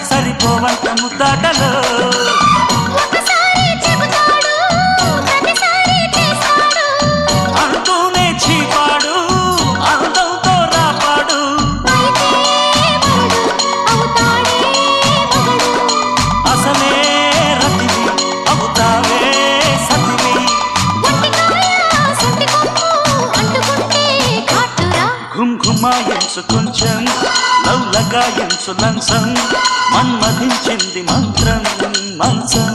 సరిపోవంత ముద్దాటలో అంటూనే చీపాడు అందంతో రాపాడు అసలే రతివి అవుతావే సతివి ఘుంఘుమాయించు కొంచెం లవ్లగాయించు లంచం మన్మధించింది మంత్రం మంచం